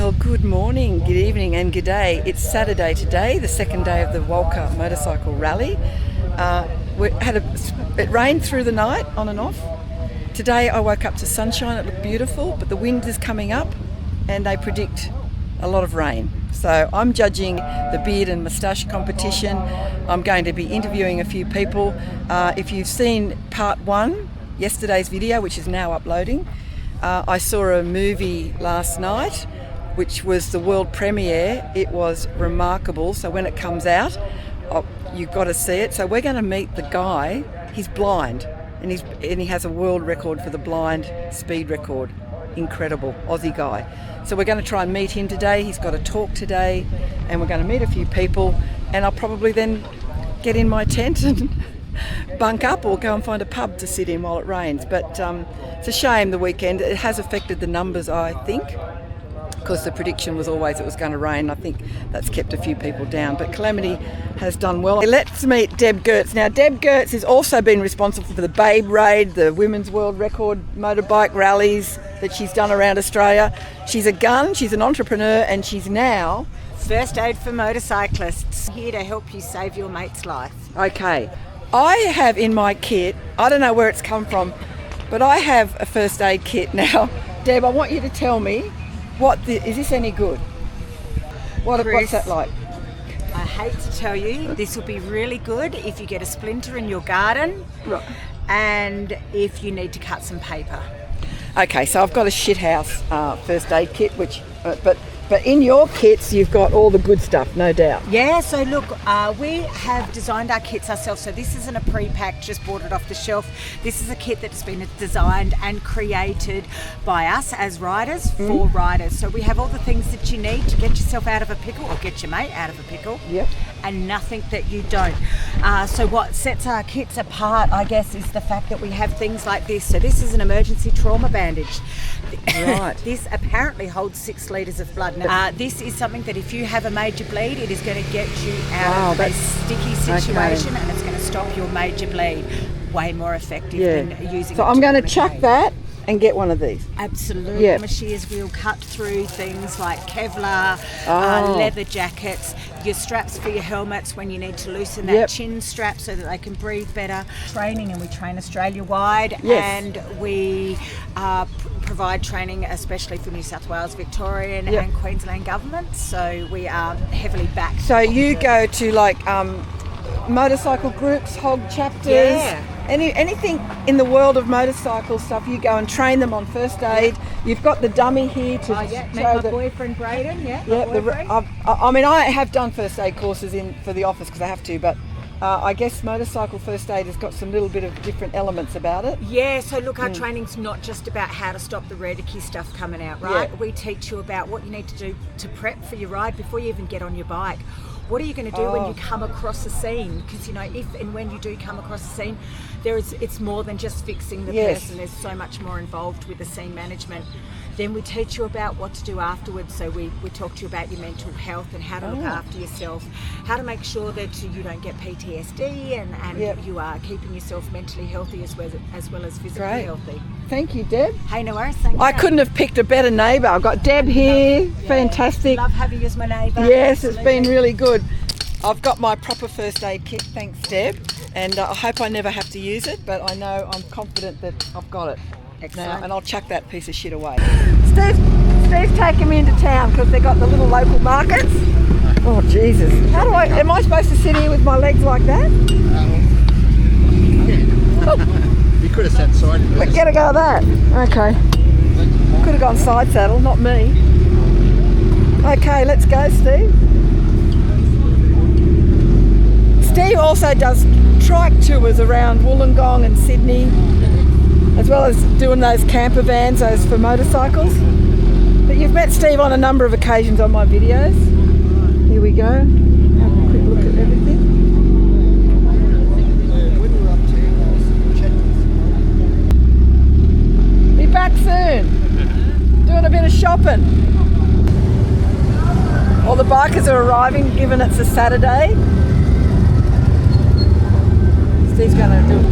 Well, good morning, good evening and good day. It's Saturday today, the second day of the Walcha motorcycle rally. It rained through the night, on and off. Today I woke up to sunshine, it looked beautiful, but the wind is coming up and they predict a lot of rain. So I'm judging the beard and moustache competition. I'm going to be interviewing a few people. If you've seen part one, yesterday's video, which is now uploading, I saw a movie last night, which was the world premiere. It was remarkable. So when it comes out, you've got to see it. So we're going to meet the guy. He's blind, and he has a world record for the blind speed record. Incredible Aussie guy. So we're going to try and meet him today. He's got a talk today, and we're going to meet a few people. And I'll probably then get in my tent and bunk up or go and find a pub to sit in while it rains. But it's a shame the weekend. It has affected the numbers, I think, because the prediction was always it was going to rain. I think that's kept a few people down, but Calamity has done well. Let's meet Deb Gertz. Now, Deb Gertz has also been responsible for the Babe Raid, the women's world record motorbike rallies that she's done around Australia. She's a gun, she's an entrepreneur, and she's now First Aid for Motorcyclists, here to help you save your mate's life. Okay. I have in my kit, I don't know where it's come from, but I have a first aid kit now. Deb, I want you to tell me, is this any good? What's that like? I hate to tell you, this will be really good if you get a splinter in your garden, right, and if you need to cut some paper. Okay, so I've got a shithouse first aid kit, which, but in your kits you've got all the good stuff, no doubt. Yeah, so look, we have designed our kits ourselves. So this isn't a pre-pack, just bought it off the shelf. This is a kit that's been designed and created by us as riders for riders. So we have all the things that you need to get yourself out of a pickle, or get your mate out of a pickle. Yep. And nothing that you don't. So what sets our kits apart, I guess, is the fact that we have things like this. So this is an emergency trauma bandage. Right. This apparently holds 6 litres of blood. This is something that if you have a major bleed, it is going to get you out of a sticky situation, and it's going to stop your major bleed. Way more effective than using. So I'm going to chuck that and get one of these. Absolutely. Yep. Shears will cut through things like Kevlar, leather jackets, your straps for your helmets when you need to loosen that chin strap so that they can breathe better. Training, and we train Australia-wide, and we provide training especially for New South Wales, Victorian and Queensland governments. So we are heavily backed. So you go to like motorcycle groups, hog chapters, anything in the world of motorcycle stuff, you go and train them on first aid. You've got the dummy here to show my boyfriend Braden. I have done first aid courses for the office because I have to, but I guess motorcycle first aid has got some little bit of different elements about it. Yeah, so look, our training's not just about how to stop the radicky stuff coming out, right? Yeah. We teach you about what you need to do to prep for your ride before you even get on your bike. What are you going to do when you come across a scene? Because, you know, if and when you do come across a scene, it's more than just fixing the person. There's so much more involved with the scene management. Then we teach you about what to do afterwards. So we talk to you about your mental health and how to look after yourself, how to make sure that you don't get PTSD and you are keeping yourself mentally healthy as well as physically healthy. Thank you, Deb. Hey, no worries. Thank you. I couldn't have picked a better neighbour. I've got Deb here. Fantastic. Love having you as my neighbour. Yes, it's been really good. I've got my proper first aid kit, thanks Deb, and I hope I never have to use it, but I'm confident that I've got it. Excellent. Now, and I'll chuck that piece of shit away. Steve's taking me into town because they've got the little local markets. Oh Jesus! Am I supposed to sit here with my legs like that? You could have sat side. But get a go of that. Okay. Could have gone side saddle, not me. Okay, let's go, Steve. Steve also does trike tours around Wollongong and Sydney, as well as doing those camper vans, those for motorcycles. But you've met Steve on a number of occasions on my videos. Here we go. Have a quick look at everything. Be back soon. Doing a bit of shopping. All the bikers are arriving, given it's a Saturday. Steve's going to do it.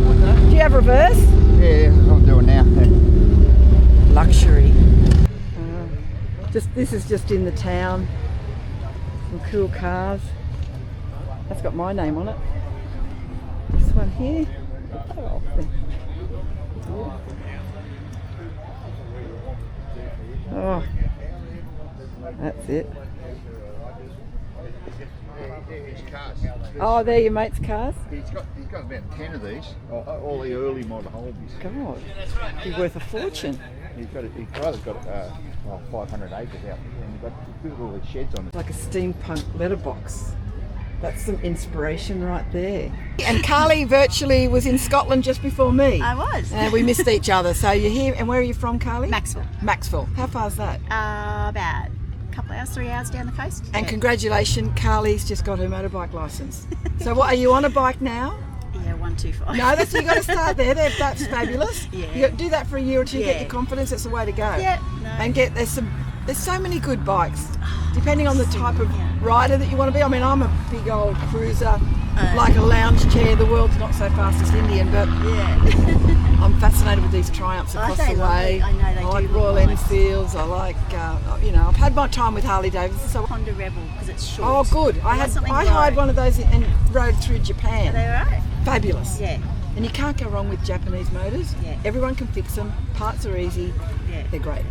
Do you have reverse? Yeah, I'm doing now. Luxury. This is just in the town. Some cool cars. That's got my name on it. This one here. Oh, oh, that's it. Oh, they're your mate's cars? He's got about 10 of these, all the early model Holbies. God, he's worth a fortune. His brother's got 500 acres out there, and he's got all these sheds on it. Like a steampunk letterbox. That's some inspiration right there. And Carly virtually was in Scotland just before me. I was. And we missed each other. So you're here, and where are you from, Carly? Maxwell. Maxwell. How far is that? About a couple of hours, 3 hours down the coast. And congratulations, Carly's just got her motorbike licence. So what, are you on a bike now? Yeah, 125. No, that's you got to start there. That's fabulous. Yeah. You got to do that for a year or two, get Yeah. your confidence. That's the way to go. Yeah, no. And there's so many good bikes, depending on the type of rider that you want to be. I mean, I'm a big old cruiser, like a lounge chair. The world's not so fast as Indian, but Yeah. I'm fascinated with these Triumphs across they the love way. it. I know they I like do Royal look nice. Enfields. I like, I've had my time with Harley Davidson. So Honda Rebel, because it's short. oh, good. I hired one of those and rode through Japan. They're right. Fabulous. Yeah. And you can't go wrong with Japanese motors. Yeah. Everyone can fix them. Parts are easy. Yeah. They're great.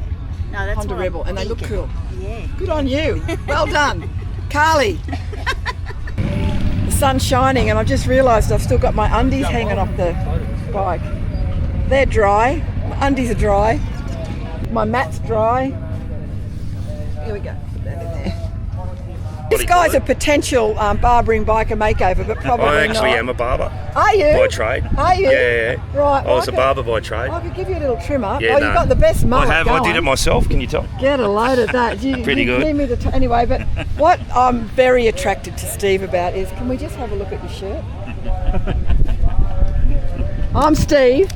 No, that's Honda what I'm Rebel, and they look thinking. cool. Yeah. Good on you. Well done. Carly. The sun's shining, and I've just realised I've still got my undies hanging off the bike. They're dry. My undies are dry. My mat's dry. Here we go. Put that in there. This guy's a potential barbering biker makeover, but probably I actually not. am a barber Are you? by trade. Are you? Yeah. Right. I was a okay. barber by trade. I could give you a little trimmer. Yeah, You've no. got the best mullet I have. I did going. it myself. Can you tell? Get a load of that. Pretty good. Need me to anyway, but what I'm very attracted to Steve about is, can we just have a look at your shirt? I'm Steve.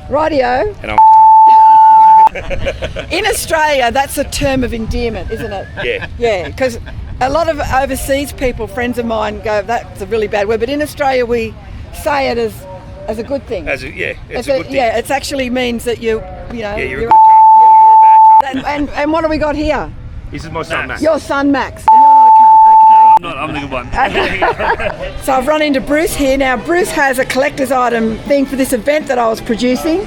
Rightio. And I'm. In Australia, that's a term of endearment, isn't it? Yeah. Yeah, because a lot of overseas people, friends of mine, go, that's a really bad word, but in Australia we say it as a good thing. It's a good thing. Yeah, it actually means that you're Yeah, you're a you're good cunt. You're a bad cunt. and what do we got here? This is my son, Max. Your son Max. And you're not a cunt. I'm the good one. Okay. So I've run into Bruce here. Now Bruce has a collector's item thing for this event that I was producing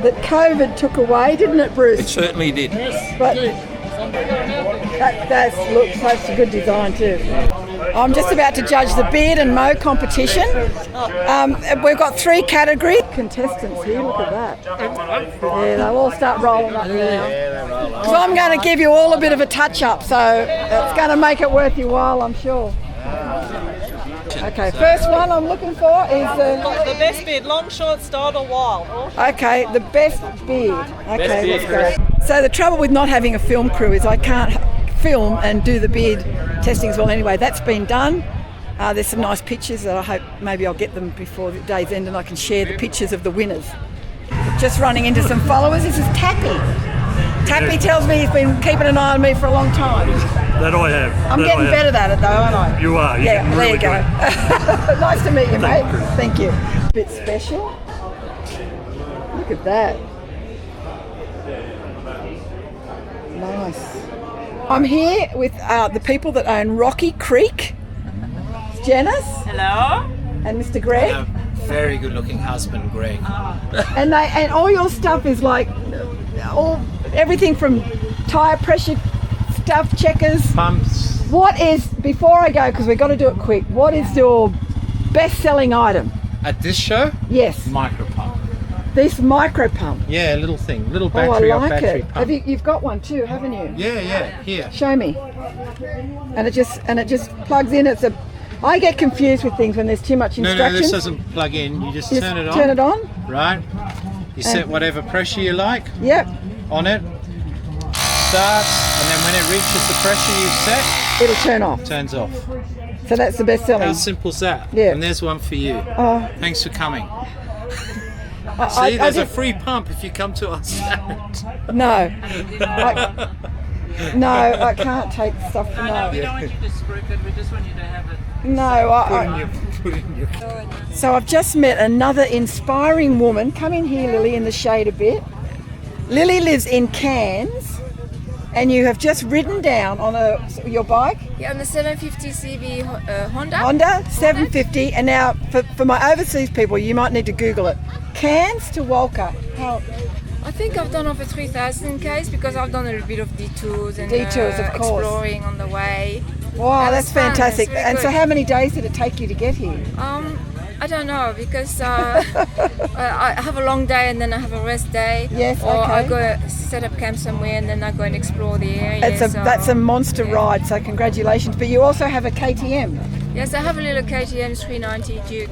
that COVID took away, didn't it, Bruce? It certainly did. But that's a good design too. I'm just about to judge the beard and mow competition. We've got 3 category contestants here. Look at that. Yeah, they'll all start rolling up now. So I'm going to give you all a bit of a touch up, so it's going to make it worth your while, I'm sure. Okay, first one I'm looking for is The best beard, long, short, styled or wild? okay, the best beard. Okay, let's go. So the trouble with not having a film crew is I can't film and do the beard testing as well. Anyway, that's been done. There's some nice pictures that I hope maybe I'll get them before the day's end and I can share the pictures of the winners. Just running into some followers. This is Tappy. Tappy tells me he's been keeping an eye on me for a long time. That I have. I'm That getting I have. better at it though, aren't I? You are. You're Yeah, getting there really you go. good. Nice to meet you, mate. Chris. Thank you. Bit special. Look at that. Nice. I'm here with the people that own Rocky Creek. It's Janice. Hello? And Mr. Greg. Very good looking husband, Greg. And all your stuff is like everything from tire pressure stuff, checkers. Pumps. What is, before I go, because we've got to do it quick, what is your best-selling item? At this show, Yes, micro pump. this micro pump. Yeah, little thing, little Oh, I battery like battery it. pump. You've got one too, haven't you? Yeah, here. Show me. And it just plugs in. I get confused with things when there's too much No, instructions. this doesn't plug in. You just You turn it on. Turn it on. Right. You set whatever pressure you like Yep. on it. Starts, and then when it reaches the pressure you set, It'll turn off. turns off. So that's the best How selling. simple is that? Yeah. And there's one for you. Oh, Thanks for coming. I See, there's a did- free pump if you come to our stand. No. No, I can't take stuff from no. We don't want you to script it, we just want you to have it. No, Put in your So I've just met another inspiring woman. Come in here, Lily, in the shade a bit. Lily lives in Cairns, And you have just ridden down on your bike, Yeah, on the 750 CV Honda. Honda 750, and now for my overseas people, you might need to Google it. Cairns to Walcha. How? I think I've done over 3,000 Ks because I've done a little bit of detours and Detours, of course. exploring on the way. Wow, And that's it's fun, fantastic. it's really And so good. how many days did it take you to get here? I don't know because I have a long day and then I have a rest day. Yes, or I okay. go set up camp somewhere and then I go and explore the area. That's a monster ride, so congratulations. But you also have a KTM, Yes, I have a little KTM 390 Duke.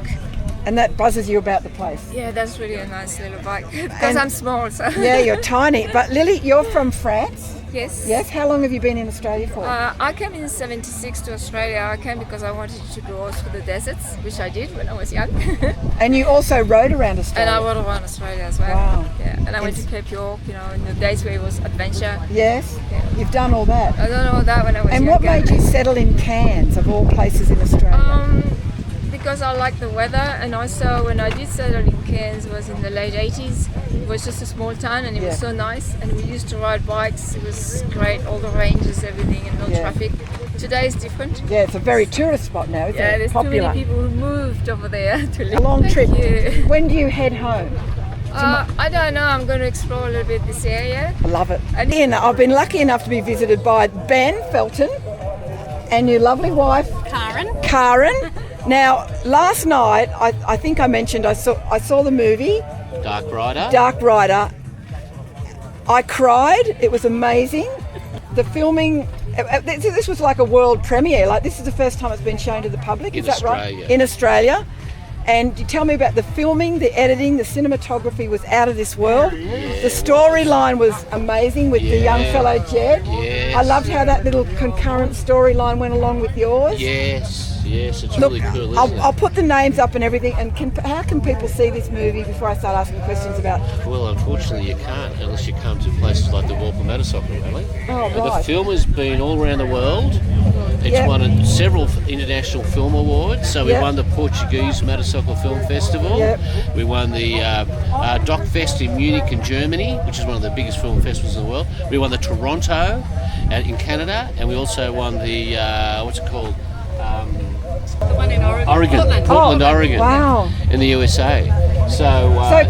and that buzzes you about the place. Yeah, that's really a nice little bike because And- I'm small. So Yeah, you're tiny. But Lily, you're from France? yes. Yes. How long have you been in Australia for? I came in '76 to Australia. I came because I wanted to go through the deserts, which I did when I was young. And you also rode around And Australia? I rode around Australia as well. Wow. Yeah, and I went to Cape York, in the days where it was adventure. Yes. Yeah. You've done all that. I don't know that when I was And younger. what made you settle in Cairns, of all places in Australia? Because I like the weather, and also when I did settle in Cairns was in the late 80s. It was just a small town and it was Yeah. so nice, and we used to ride bikes. It was great, all the ranges, everything, and no Yeah. traffic. Today is different. Yeah, it's a very tourist spot now, isn't Yeah, it? there's Popular. too many people who moved over there to live. A long Thank trip. you. When do you head home? I don't know. I'm going to explore a little bit this area. I love it. And- Ian, I've been lucky enough to be visited by Ben Felton and your lovely wife, Karen. Now, last night, I think I mentioned I saw the movie Dark Rider. Dark Rider. I cried. It was amazing. The filming. This was like a world premiere. Like, this is the first time it's been shown to the public. In Is that Australia. right? In Australia. And you tell me about the filming, the editing, the cinematography was out of this world. The storyline was amazing with the young fellow Jed. Yes. I loved how that little concurrent storyline went along with yours. Yes, it's Look, really cool, isn't I'll it? put the names up and everything. And how can people see this movie before I start asking questions about? Well, unfortunately, you can't unless you come to places like the Walcha Motorcycle Rally. Oh, The right. film has been all around the world. It's Yep. won several international film awards. So we Yep. won the Portuguese Motorcycle Film Festival. Yep. We won the Doc Fest in Munich in Germany, which is one of the biggest film festivals in the world. We won the Toronto in Canada, and we also won the what's it called? The one in Oregon. Portland, Oregon, Wow. in the USA. So So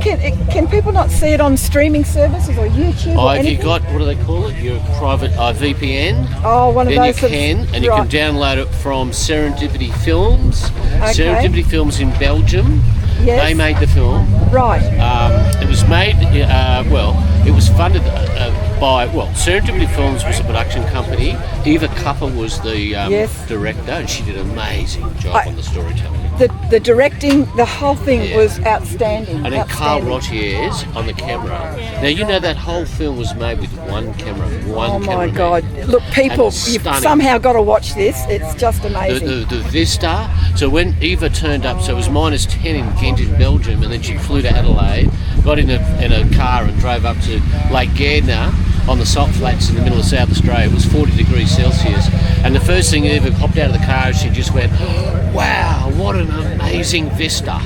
can people not see it on streaming services or YouTube or have you anything? got, what do they call it? Your private VPN? Oh, one of Then you those. can, and you right. can download it from Serendipity Films. Okay. Serendipity Films in Belgium. Yes. They made the film. Right. It was made, it was funded by, Serendipity Films was a production company. Eva Kupper was the Yes. director, and she did an amazing job on the storytelling. The directing, the whole thing Yeah. was outstanding. And then Carl outstanding. Rotier's on the camera. Now, you know that whole film was made with one camera, one Oh camera. my God! Look, people, it's you've stunning. somehow got to watch this. It's just amazing. The Vista. So when Eva turned up, so it was -10 in Ghent in Belgium, and then she flew to Adelaide, got in a car and drove up to Lake Gardner on the salt flats in the middle of South Australia. It was 40 degrees Celsius, and the first thing Eva hopped out of the car, she just went, "Wow, what an amazing vista!"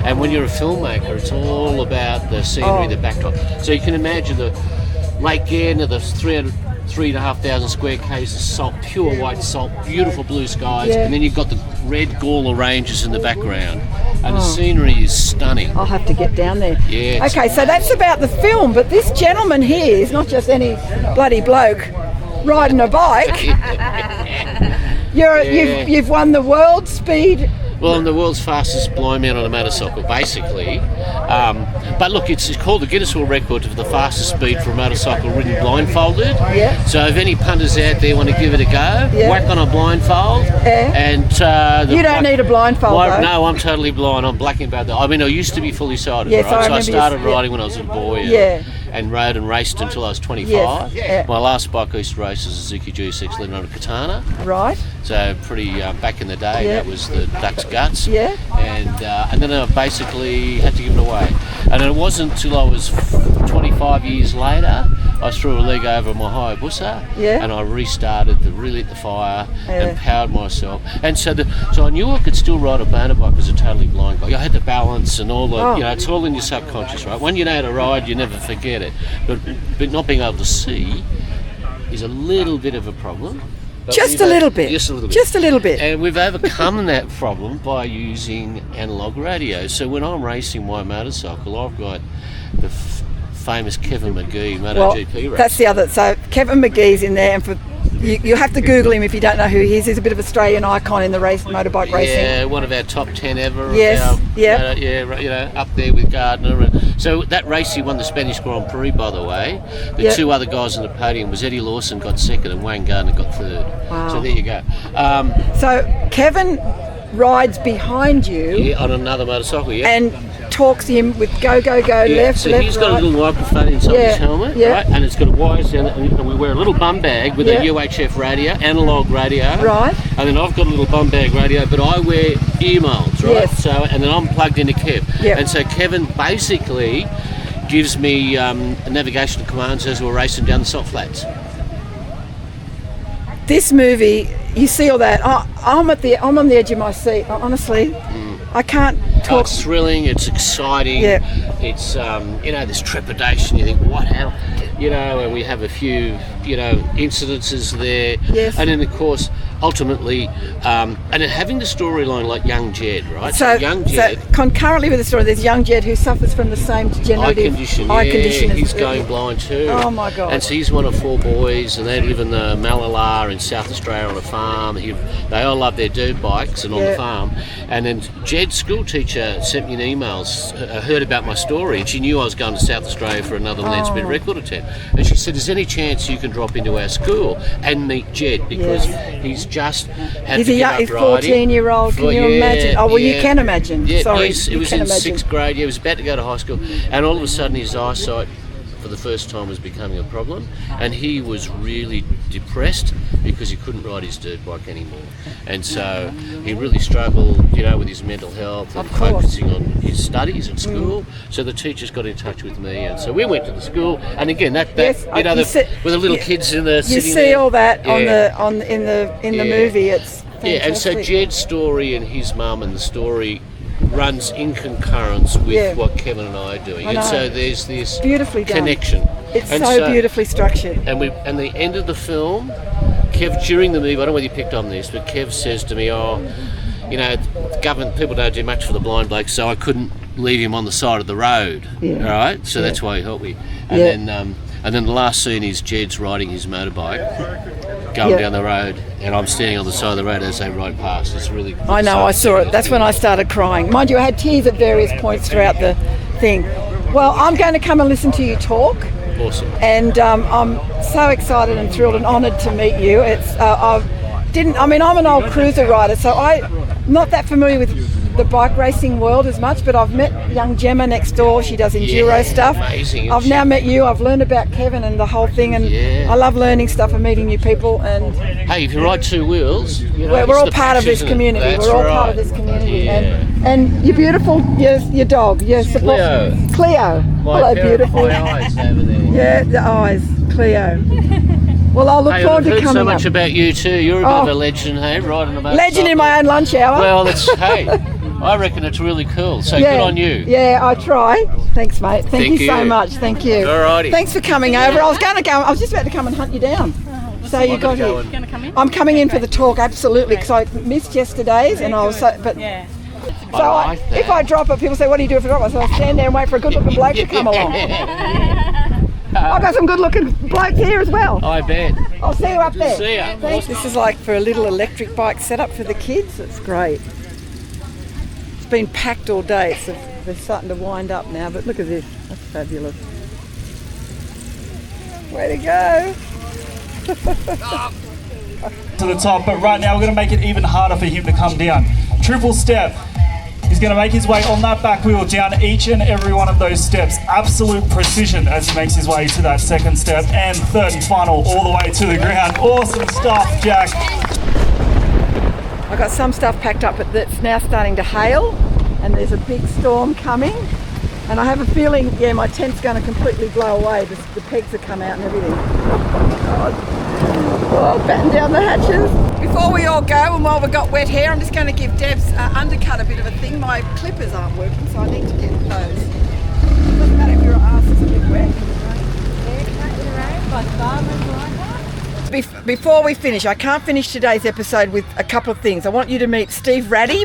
And when you're a filmmaker, it's all about the scenery, the backdrop. So you can imagine the Lake Gardner, the 3,500 square k's of salt, pure white salt, beautiful blue skies, Yeah. and then you've got the red Gawler Ranges in the background, and the scenery is stunning. I'll have to get down there. Yeah. Okay, so that's about the film, but this gentleman here is not just any bloody bloke riding a bike. You've won the world speed. Well, I'm the world's fastest blind man on a motorcycle, basically. But look, it's called the Guinness World Record for the fastest speed for a motorcycle ridden blindfolded. Yeah. So if any punters out there want to give it a go, Yeah. whack on a blindfold. Yeah. And You don't need a blindfold, though. No, I'm totally blind. I'm black and bad. I mean, I used to be fully sighted, Yes, right? I So I remember you started said- riding when I was a boy. Yeah. And rode and raced until I was 25. Yes, yeah. My last bike I used to race was a Suzuki GSX 1100 Katana. Right. So pretty back in the day, Yeah. that was the Duck's Guts. Yeah. And then I basically had to give it away. And it wasn't until I was 25 years later, I threw a leg over my Hayabusa, Yeah. and I restarted, relit the fire, Yeah. and powered myself. And so I knew I could still ride a boner bike as a totally blind guy. I had the balance and all the, Oh. it's all in your subconscious, right? When you know how to ride, you never forget it. But not being able to see, is a little bit of a problem. But Just a little bit. Just a little bit. Just a little bit. And we've overcome that problem by using analog radio. So when I'm racing my motorcycle, I've got the famous Kevin McGee MotoGP race. That's the other. So Kevin McGee's in there, and for you have to Google him if you don't know who he is. He's a bit of Australian icon in the motorbike racing. Yeah, one of our top 10 ever. Yes, yeah, you know, up there with Gardner. And so that race, he won the Spanish Grand Prix, by the way. The two other guys on the podium was Eddie Lawson got second and Wayne Gardner got third. Wow. So there you go. So Kevin rides behind you. Yeah, on another motorcycle, yeah. And talks to him with go, left, so left, he's got right. a little microphone inside his helmet, right? And it's got wires down it, and we wear a little bum bag with a UHF radio, analog radio. Right. And then I've got a little bum bag radio, but I wear ear molds, right? Yes. So, and then I'm plugged into Kev. Yep. And so Kevin basically gives me navigational commands as we're racing down the salt flats. This movie, you see all that. I'm on the edge of my seat. Honestly, I can't talk. It's thrilling. It's exciting. Yeah. It's you know, there's trepidation. You think, what hell? You know, and we have a few, you know, incidences there. Yes. And then of course, ultimately, and then having the storyline like young Jed, right? So young Jed. So concurrently with the story, there's young Jed who suffers from the same degenerative eye condition. He's going blind too. Oh my God. And so he's one of 4 boys, and they live in the Malala in South Australia on a farm. They all love their dirt bikes and on the farm. And then Jed's school teacher sent me an email, heard about my story, and she knew I was going to South Australia for another land speed record attempt. And she said, "Is there any chance you can drop into our school and meet Jed, because he's just had to get up he's riding." 14-year-old. Can you imagine? Oh well, you can imagine. Yeah, Sorry, it was in 6th grade. He was about to go to high school, and all of a sudden his eyesight, for the first time, was becoming a problem, and he was really depressed because he couldn't ride his dirt bike anymore, and so he really struggled, you know, with his mental health and focusing on his studies at school. So the teachers got in touch with me, and so we went to the school, and again that you know, with the little kids in the you see all that in the movie. It's fantastic. And so Jed's story and his mum and the story runs in concurrence with what Kevin and I are doing, and so there's this beautifully connection. Done. It's so beautifully structured. And the end of the film, Kev, during the movie, I don't know whether you picked on this, but Kev says to me, "Oh, you know, government people don't do much for the blind bloke, so I couldn't leave him on the side of the road." All right, so that's why he helped me. And then the last scene is Jed's riding his motorbike, going down the road, and I'm standing on the side of the road as they ride past. It's really. I know, I saw it. That's when I started crying. Mind you, I had tears at various points throughout the thing. Well, I'm going to come and listen to you talk. Awesome. And I'm so excited and thrilled and honoured to meet you. I'm an old cruiser rider, so I'm not that familiar with the bike racing world as much, but I've met young Gemma next door. She does enduro stuff. Amazing. I've now met you. I've learned about Kevin and the whole thing, and I love learning stuff and meeting new people. And hey, if you ride 2 wheels, you know, we're all part of this community. We're all part of this community. And you're beautiful. Your dog. Your support. Cleo. Hello, beautiful. My eyes over there. Yeah, the eyes. Cleo. Well, I'll look forward to coming up. I've heard so much about you too. You're a bit of a legend, hey, riding a motorcycle. Legend in my own lunch hour. Well, hey, I reckon it's really cool. So good on you. Yeah, I try. Thanks, mate. Thank you so much. Thank you. Alrighty. Thanks for coming over. I was just about to come and hunt you down. So you got here. Going to come in? I'm coming in for the talk, absolutely, because I missed yesterday's, and I was so. But so if I drop it, people say, "What do you do if I drop it?" So I stand there and wait for a good-looking bloke to come along. I've got some good-looking blokes here as well. I bet. I'll see you up there. See ya. Thanks. This is like for a little electric bike setup for the kids. It's great. It's been packed all day, so they're starting to wind up now. But look at this. That's fabulous. Way to go. To the top, but right now we're going to make it even harder for him to come down. Triple step. He's going to make his way on that back wheel down each and every one of those steps. Absolute precision as he makes his way to that second step, and third and final all the way to the ground. Awesome stuff, Jack. I've got some stuff packed up, but it's now starting to hail, and there's a big storm coming. And I have a feeling, my tent's going to completely blow away. The pegs have come out and everything. Oh, God. Oh, batten down the hatches. Before we all go, and while we've got wet hair, I'm just going to give Deb's undercut a bit of a thing. My clippers aren't working, so I need to get those. Doesn't matter if your ass is a bit wet. Before we finish, I can't finish today's episode with a couple of things. I want you to meet Steve Ratty.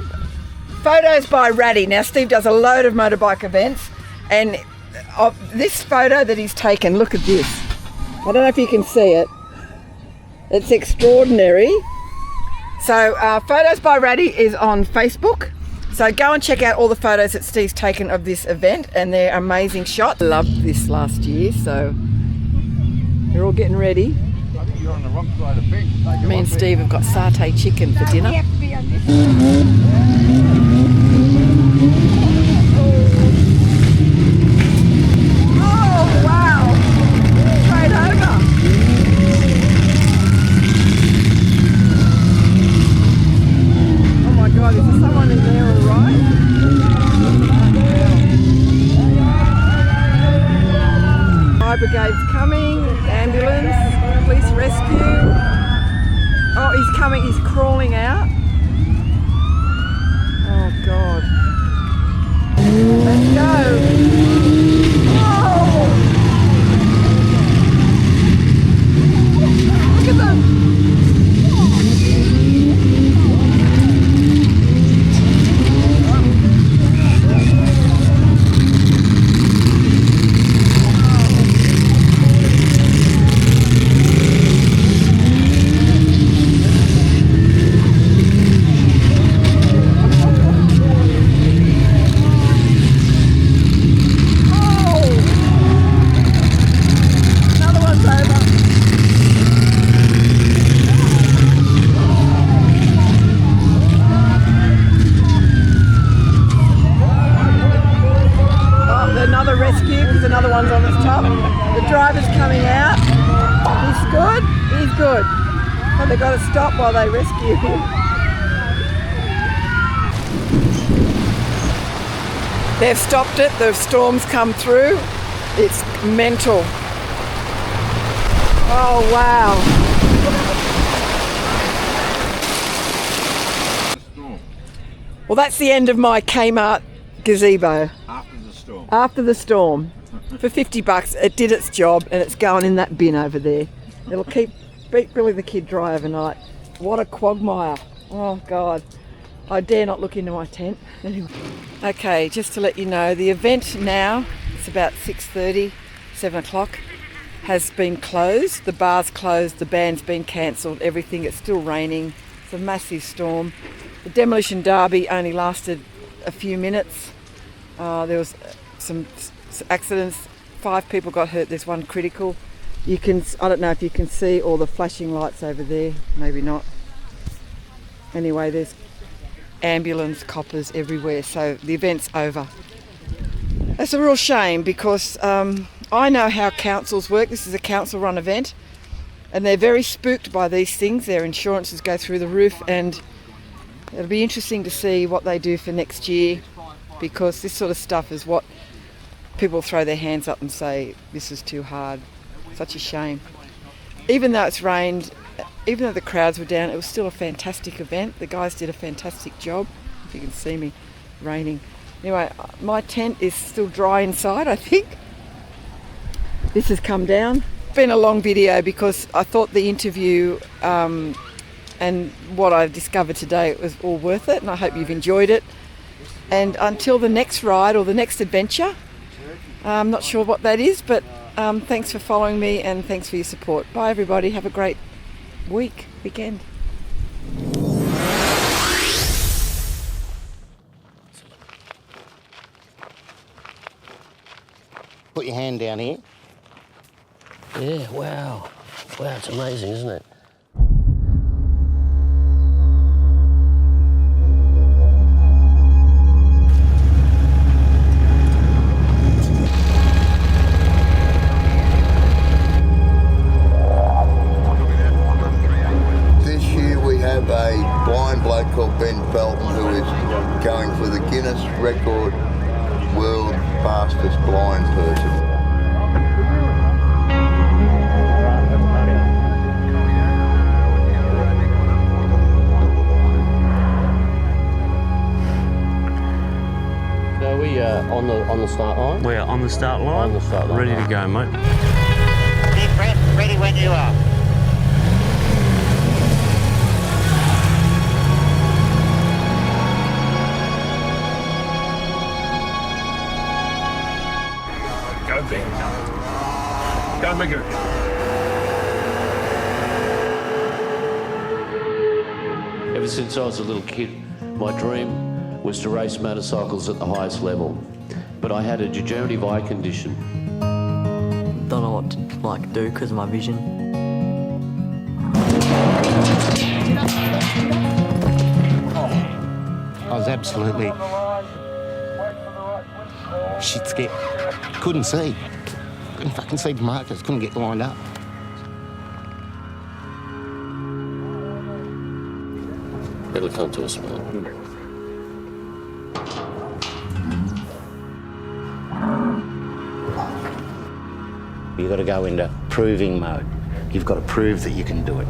Photos by Ratty. Now, Steve does a load of motorbike events, and this photo that he's taken, look at this. I don't know if you can see it. It's extraordinary. So, Photos by Ratty is on Facebook. So go and check out all the photos that Steve's taken of this event, and they're amazing shots. I loved this last year, so we're all getting ready. I think you're on the wrong side of the fence. Me and Steve have got satay chicken for dinner. Oh wow! Straight over. Oh my God! Is there someone in there all right? Fire brigade's coming. Ambulance. Police rescue. Oh, he's coming. He's crawling out. Oh God. Let's go. Oh! Look at them. Another rescue because another one's on its top. The driver's coming out. He's good. He's good. But they've got to stop while they rescue him. They've stopped it. The storm's come through. It's mental. Oh wow. Well, that's the end of my Kmart gazebo. After the storm. For $50, it did its job and it's going in that bin over there. It'll keep Billy the Kid dry overnight. What a quagmire. Oh God. I dare not look into my tent. Anyway. Okay, just to let you know, the event now, it's about 6:30, 7 o'clock, has been closed. The bar's closed, the band's been cancelled, everything. It's still raining. It's a massive storm. The demolition derby only lasted a few minutes. There was some accidents. 5 people got hurt. There's one critical. I don't know if you can see all the flashing lights over there. Maybe not. Anyway, there's ambulance coppers everywhere. So the event's over. That's a real shame because I know how councils work. This is a council-run event, and they're very spooked by these things. Their insurances go through the roof, and it'll be interesting to see what they do for next year, because this sort of stuff is what people throw their hands up and say, this is too hard. Such a shame. Even though it's rained, even though the crowds were down, it was still a fantastic event. The guys did a fantastic job. If you can see me raining. Anyway, my tent is still dry inside, I think. This has come down. It's been a long video because I thought the interview and what I discovered today was all worth it, and I hope you've enjoyed it. And until the next ride or the next adventure, I'm not sure what that is, but thanks for following me and thanks for your support. Bye everybody, have a great weekend. Put your hand down here. Yeah, wow. Wow, it's amazing, isn't it? A blind bloke called Ben Felton who is going for the Guinness record world fastest blind person. So we on the start line? We're on the start line. On the start line. Ready to go, mate. Be pressed, ready when you are. Ever since I was a little kid, my dream was to race motorcycles at the highest level. But I had a degenerative eye condition. Don't know what to do because of my vision. I was absolutely shit scared. Couldn't see. Couldn't fucking see the markers. Couldn't get lined up. It'll come to us, man. You've got to go into proving mode. You've got to prove that you can do it.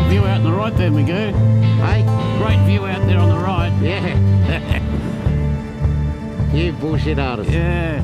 View out on the right there, Magoo. Hey? Great view out there on the right. Yeah. You bullshit artist. Yeah.